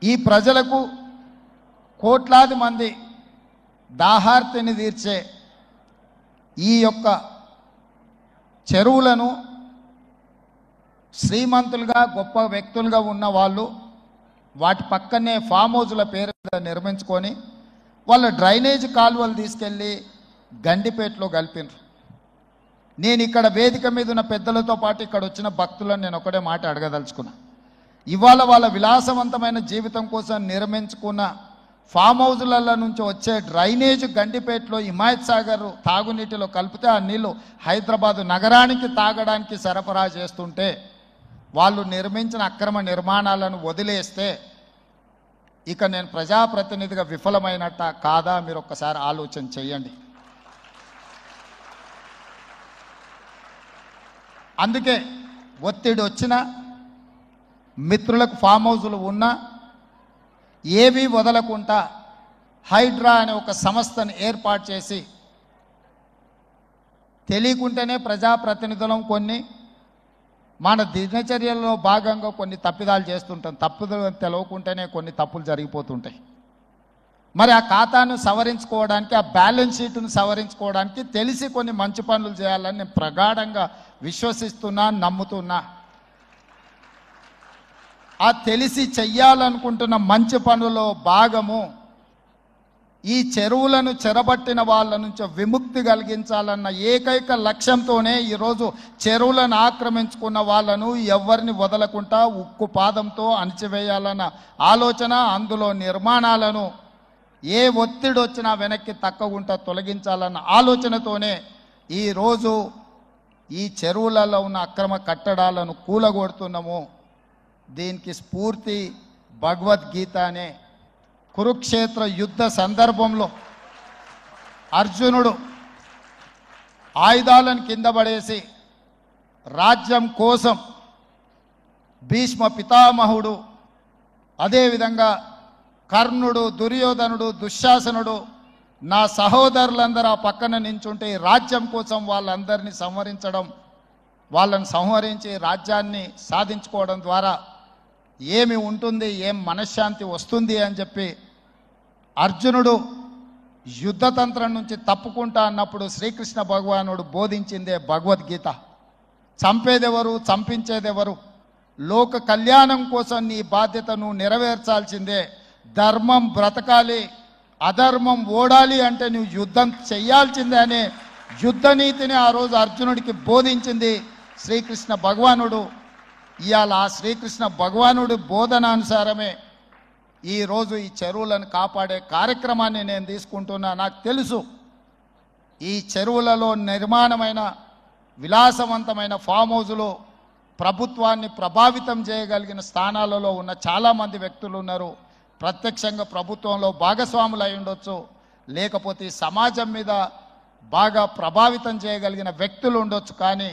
ఈ ప్రజలకు కోట్లాది మంది దాహార్తిని తీర్చే ఈ యొక్క చెరువులను శ్రీమంతులుగా గొప్ప వ్యక్తులుగా ఉన్న వాళ్ళు వాటి పక్కనే ఫామ్ హౌజుల పేరు నిర్మించుకొని వాళ్ళ డ్రైనేజ్ కాలువలు తీసుకెళ్ళి గండిపేటలో కలిపినారు. నేను ఇక్కడ వేదిక మీద ఉన్న పెద్దలతో పాటు ఇక్కడ వచ్చిన భక్తులను నేను ఒకటే మాట అడగదలుచుకున్నా. ఇవాళ వాళ్ళ విలాసవంతమైన జీవితం కోసం నిర్మించుకున్న ఫామ్ హౌజులలో నుంచి వచ్చే డ్రైనేజ్ గండిపేటలో హిమాయత్ సాగర్ తాగునీటిలో కలిపితే ఆ నీళ్లు హైదరాబాద్ నగరానికి తాగడానికి సరఫరా చేస్తుంటే వాళ్ళు నిర్మించిన అక్రమ నిర్మాణాలను వదిలేస్తే ఇక నేను ప్రజాప్రతినిధిగా విఫలమైనట్ట కాదా మీరు ఒక్కసారి ఆలోచన చేయండి. అందుకే ఒత్తిడి వచ్చినా మిత్రులకు ఫామ్ హౌజులు ఉన్నా ఏవి వదలకుండా హైడ్రా అనే ఒక సంస్థను ఏర్పాటు చేసి తెలియకుంటేనే ప్రజాప్రతినిధులం కొన్ని మన దినచర్యల్లో భాగంగా కొన్ని తప్పిదాలు చేస్తుంటాం. తప్పులు తెలవకుంటేనే కొన్ని తప్పులు జరిగిపోతుంటాయి. మరి ఆ ఖాతాను సవరించుకోవడానికి ఆ బ్యాలెన్స్ షీట్ను సవరించుకోవడానికి తెలిసి కొన్ని మంచి పనులు చేయాలని నేను ప్రగాఢంగా విశ్వసిస్తున్నా, నమ్ముతున్నా. ఆ తెలిసి చెయ్యాలనుకుంటున్న మంచి పనుల్లో భాగము ఈ చెరువులను చెరబట్టిన వాళ్ళ నుంచి విముక్తి కలిగించాలన్న ఏకైక లక్ష్యంతోనే ఈరోజు చెరువులను ఆక్రమించుకున్న వాళ్ళను ఎవరిని వదలకుండా ఉక్కు పాదంతో అణిచివేయాలన్న ఆలోచన, అందులో నిర్మాణాలను ఏ ఒత్తిడి వచ్చినా వెనక్కి తక్కకుండా తొలగించాలన్న ఆలోచనతోనే ఈరోజు ఈ చెరువులలో ఉన్న అక్రమ కట్టడాలను కూలగొడుతున్నాము. దీనికి స్ఫూర్తి భగవద్గీత అనే కురుక్షేత్ర యుద్ధ సందర్భంలో అర్జునుడు ఆయుధాలను కింద పడేసి రాజ్యం కోసం భీష్మ పితామహుడు, అదేవిధంగా కర్ణుడు, దుర్యోధనుడు, దుశ్శాసనుడు నా సహోదరులందరూ ఆ పక్కన నించుంటే రాజ్యం కోసం వాళ్ళందరినీ సంహరించడం, వాళ్ళని సంహరించి రాజ్యాన్ని సాధించుకోవడం ద్వారా ఏమి ఉంటుంది, ఏం మనశ్శాంతి వస్తుంది అని చెప్పి అర్జునుడు యుద్ధతంత్రం నుంచి తప్పుకుంటా అన్నప్పుడు శ్రీకృష్ణ భగవానుడు బోధించిందే భగవద్గీత. చంపేదెవరు, చంపించేదెవరు, లోక కళ్యాణం కోసం నీ బాధ్యతను నెరవేర్చాల్సిందే. ధర్మం బ్రతకాలి, అధర్మం ఓడాలి అంటే నువ్వు యుద్ధం చెయ్యాల్సిందే అనే యుద్ధ నీతిని ఆ రోజు అర్జునుడికి బోధించింది శ్రీకృష్ణ భగవానుడు. ఇవాళ ఆ శ్రీకృష్ణ భగవానుడి బోధనానుసారమే ఈరోజు ఈ చెరువులను కాపాడే కార్యక్రమాన్ని నేను తీసుకుంటున్నా. నాకు తెలుసు ఈ చెరువులలో నిర్మాణమైన విలాసవంతమైన ఫామ్ హౌజులు ప్రభుత్వాన్ని ప్రభావితం చేయగలిగిన స్థానాలలో ఉన్న చాలామంది వ్యక్తులు ఉన్నారు. ప్రత్యక్షంగా ప్రభుత్వంలో భాగస్వాములు అయి ఉండొచ్చు, లేకపోతే సమాజం మీద బాగా ప్రభావితం చేయగలిగిన వ్యక్తులు ఉండొచ్చు. కానీ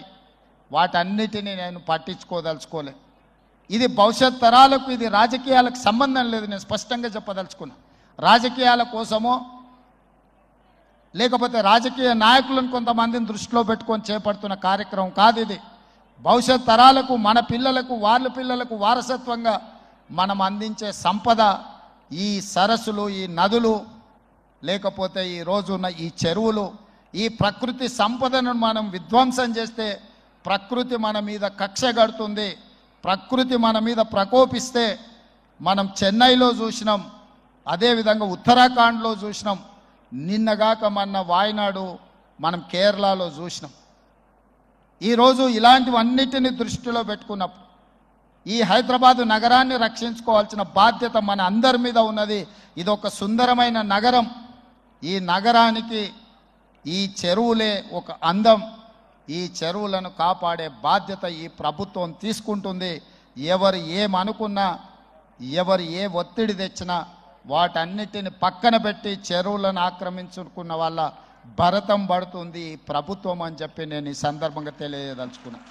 వాటన్నిటినీ నేను పట్టించుకోదలుచుకోలే. ఇది భవిష్యత్ తరాలకు, ఇది రాజకీయాలకు సంబంధం లేదు. నేను స్పష్టంగా చెప్పదలుచుకున్నా. రాజకీయాల కోసమో లేకపోతే రాజకీయ నాయకులను కొంతమందిని దృష్టిలో పెట్టుకొని చేపడుతున్న కార్యక్రమం కాదు ఇది. భవిష్యత్ తరాలకు, మన పిల్లలకు, వాళ్ళ పిల్లలకు వారసత్వంగా మనం అందించే సంపద ఈ సరస్సులు, ఈ నదులు, లేకపోతే ఈ రోజున్న ఈ చెరువులు. ఈ ప్రకృతి సంపదను మనం విధ్వంసం చేస్తే ప్రకృతి మన మీద కక్ష కడుతుంది. ప్రకృతి మన మీద ప్రకోపిస్తే మనం చెన్నైలో చూసినాం, అదేవిధంగా ఉత్తరాఖండ్లో చూసినాం, నిన్నగాక మొన్న వాయనాడు మనం కేరళలో చూసినాం. ఈరోజు ఇలాంటివన్నిటిని దృష్టిలో పెట్టుకున్నప్పుడు ఈ హైదరాబాదు నగరాన్ని రక్షించుకోవాల్సిన బాధ్యత మన అందరి మీద ఉన్నది. ఇది ఒక సుందరమైన నగరం. ఈ నగరానికి ఈ చెరువులే ఒక అందం. ఈ చెరువులను కాపాడే బాధ్యత ఈ ప్రభుత్వం తీసుకుంటుంది. ఎవరు ఏమనుకున్నా, ఎవరు ఏ ఒత్తిడి తెచ్చినా వాటన్నిటిని పక్కన పెట్టి చెరువులను ఆక్రమించుకున్న వాళ్ళ భరతం పడుతుంది ఈ ప్రభుత్వం అని చెప్పి నేను ఈ సందర్భంగా తెలియదలుచుకున్నాను.